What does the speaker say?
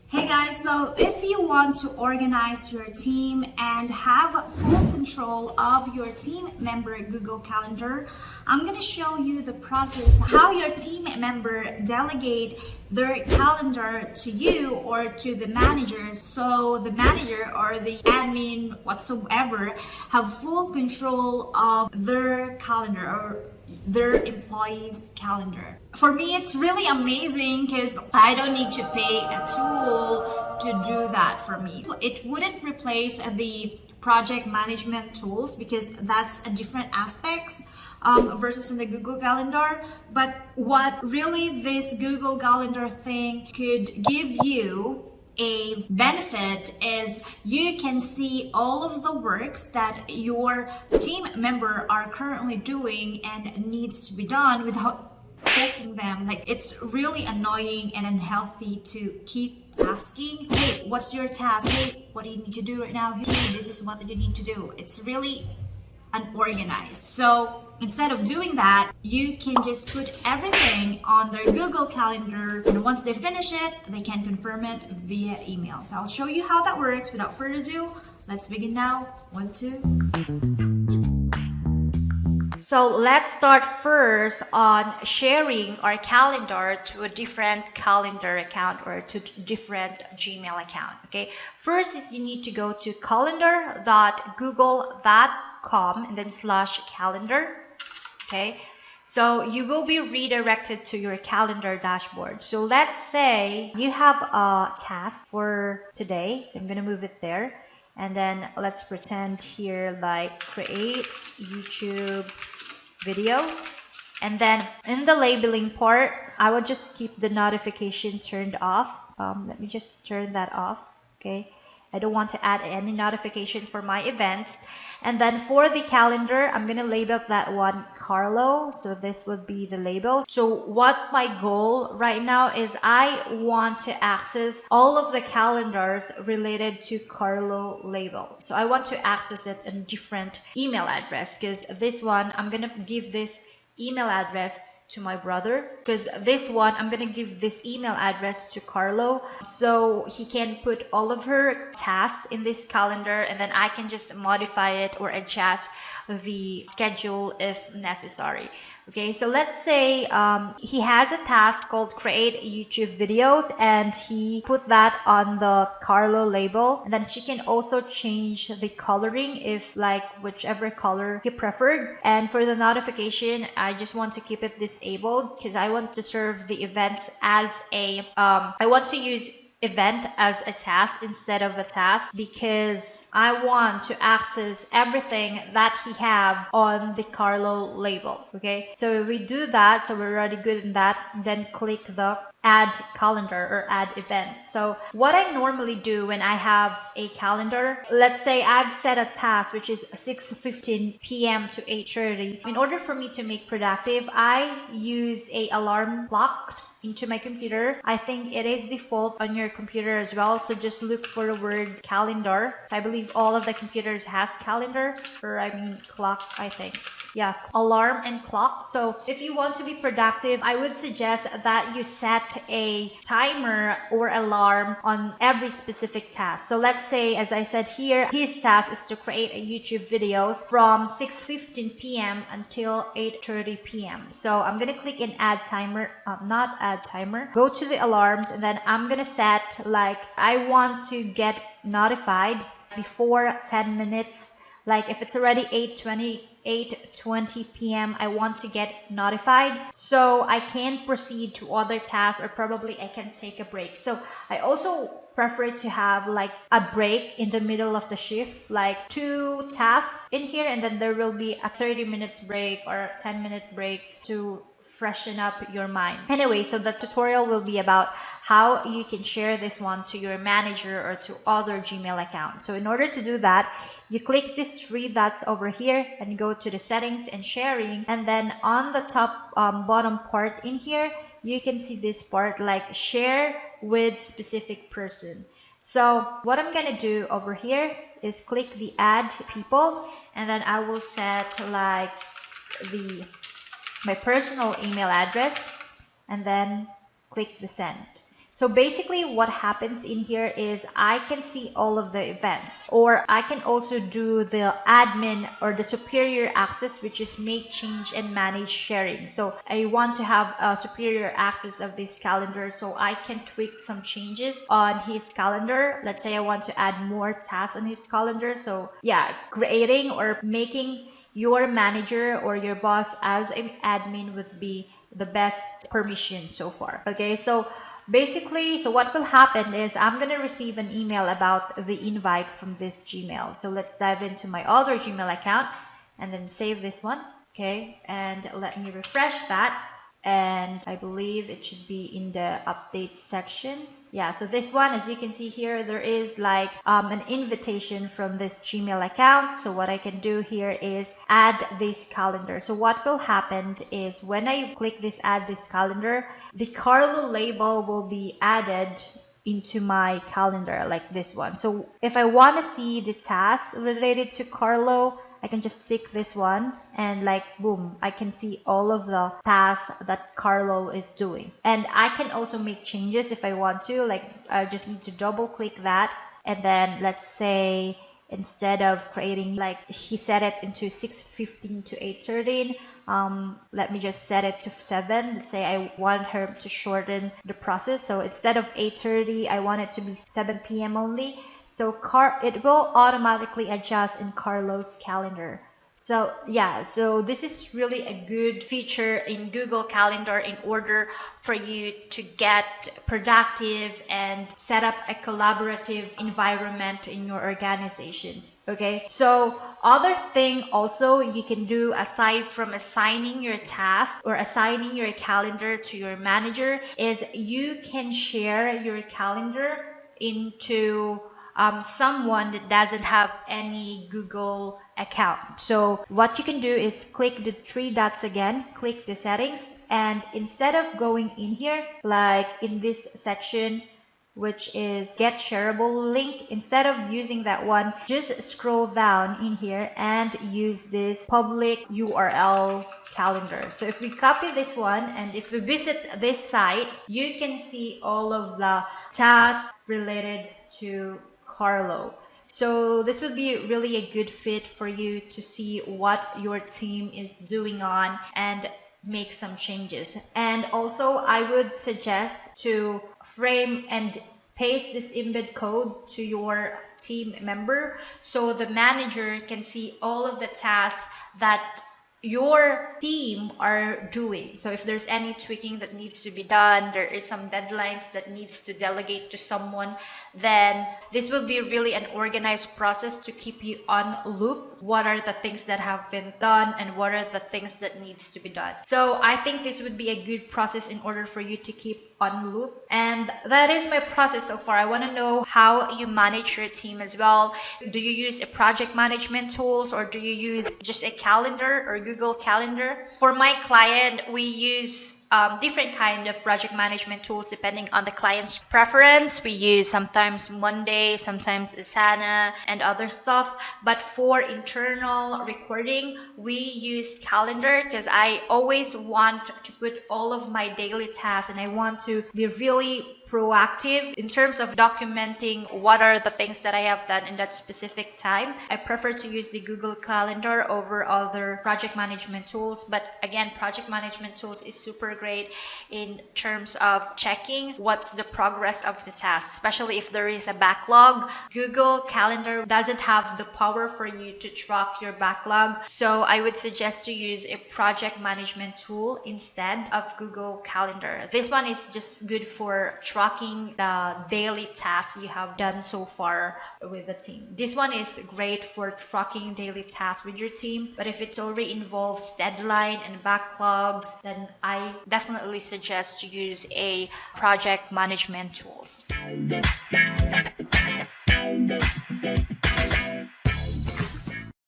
Hey guys, so if you want to organize your team and have full control of your team member Google Calendar, I'm going to show you the process how your team member delegate their calendar to you or to the manager, so the manager or the admin whatsoever have full control of their calendar or their employees' calendar. For me, it's really amazing because I don't need to pay a tool to do that for me. It wouldn't replace the project management tools because that's a different aspects versus in the Google Calendar. But what really this Google Calendar thing could give you a benefit is you can see all of the works that your team member are currently doing and needs to be done without clicking them. Like, it's really annoying and unhealthy to keep asking, hey, what's your task? Hey, what do you need to do right now? Hey, this is what you need to do. It's really unorganized. So instead of doing that, you can just put everything on their Google Calendar, and once they finish it, they can confirm it via email. So I'll show you how that works. Without further ado, let's begin now. 1, 2. So let's start first on sharing our calendar to a different calendar account or to different Gmail account. Okay, first is you need to go to calendar.google.com and then /calendar. Okay, so you will be redirected to your calendar dashboard. So let's say you have a task for today. So I'm going to move it there. And then let's pretend here like create YouTube videos. And then in the labeling part, I will just keep the notification turned off. Let me just turn that off. Okay. I don't want to add any notification for my events. And then for the calendar, I'm going to label that one Carlo. So this would be the label. So what my goal right now is I want to access all of the calendars related to Carlo label. So I want to access it in different email address, because this one, I'm going to give this email address to my brother, because this one I'm gonna give this email address to Carlo, so he can put all of her tasks in this calendar, and then I can just modify it or adjust the schedule if necessary. Okay, so let's say he has a task called create YouTube videos, and he put that on the Carlo label, and then she can also change the coloring if like whichever color he preferred. And for the notification, I just want to keep it disabled because I want to serve the events as a I want to use event as a task instead of a task, because I want to access everything that he have on the Carlo label. Okay, so we do that, so we're already good in that. Then click the add calendar or add event. So what I normally do when I have a calendar, let's say I've set a task which is 6:15 p.m. to 8:30. In order for me to make productive, I use a alarm clock into my computer. I think it is default on your computer as well, so just look for the word calendar. I believe all of the computers has calendar, or I mean clock, I think. Yeah, alarm and clock. So if you want to be productive, I would suggest that you set a timer or alarm on every specific task. So let's say, as I said here, his task is to create a YouTube videos from 6:15 p.m. until 8:30 p.m. So I'm gonna click in add timer, not add timer. Go to the alarms, and then I'm gonna set like I want to get notified before 10 minutes. Like if it's already 8:20 p.m. I want to get notified so I can proceed to other tasks, or probably I can take a break. So I also prefer to have like a break in the middle of the shift, like 2 tasks in here, and then there will be a 30 minutes break or 10-minute breaks to freshen up your mind. Anyway, so the tutorial will be about how you can share this one to your manager or to other Gmail accounts. So in order to do that, you click these 3 dots over here and go to the settings and sharing, and then on the top bottom part in here, you can see this part like share with specific person. So what I'm gonna do over here is click the add people, and then I will set like my personal email address, and then click the send. So basically what happens in here is I can see all of the events, or I can also do the admin or the superior access, which is make, change, and manage sharing. So I want to have a superior access of this calendar, so I can tweak some changes on his calendar. Let's say I want to add more tasks on his calendar. So yeah, creating or making your manager or your boss as an admin would be the best permission so far. Okay, so basically, so what will happen is I'm going to receive an email about the invite from this Gmail. So let's dive into my other Gmail account and then save this one. Okay, and let me refresh that. And I believe it should be in the update section. Yeah, so this one, as you can see here, there is like an invitation from this Gmail account. So what I can do here is add this calendar. So what will happen is when I click this add this calendar, the Carlo label will be added into my calendar like this one. So if I want to see the tasks related to Carlo, I can just tick this one and like boom, I can see all of the tasks that Carlo is doing. And I can also make changes if I want to, like I just need to double click that. And then let's say instead of creating, like he set it into 6:15 to 8:13, let me just set it to 7. Let's say I want her to shorten the process. So instead of 8:30, I want it to be 7 p.m. only. So it will automatically adjust in Carlo's calendar. So yeah, so this is really a good feature in Google Calendar in order for you to get productive and set up a collaborative environment in your organization. Okay, so other thing also you can do aside from assigning your task or assigning your calendar to your manager is you can share your calendar into someone that doesn't have any Google account. So what you can do is click the three dots again, click the settings, and instead of going in here, like in this section, which is get shareable link, instead of using that one, just scroll down in here and use this public URL calendar. So if we copy this one and if we visit this site, you can see all of the tasks related to Carlo. So this would be really a good fit for you to see what your team is doing on and make some changes. And also I would suggest to frame and paste this embed code to your team member so the manager can see all of the tasks that your team are doing. So if there's any tweaking that needs to be done, there is some deadlines that needs to delegate to someone, then this will be really an organized process to keep you on loop. What are the things that have been done and what are the things that needs to be done? So I think this would be a good process in order for you to keep on loop. And that is my process so far. I want to know how you manage your team as well. Do you use a project management tools or do you use just a calendar or Google Calendar? For my client, we use different kind of project management tools depending on the client's preference. We use sometimes Monday, sometimes Asana and other stuff. But for internal recording, we use calendar because I always want to put all of my daily tasks and I want to be really proactive in terms of documenting what are the things that I have done in that specific time. I prefer to use the Google Calendar over other project management tools. But again, project management tools is super great in terms of checking what's the progress of the task, especially if there is a backlog. Google Calendar doesn't have the power for you to track your backlog. So I would suggest to use a project management tool instead of Google Calendar. This one is just good for tracking the daily tasks you have done so far with the team. This one is great for tracking daily tasks with your team, but if it already involves deadline and backlogs, then I definitely suggest to use a project management tools.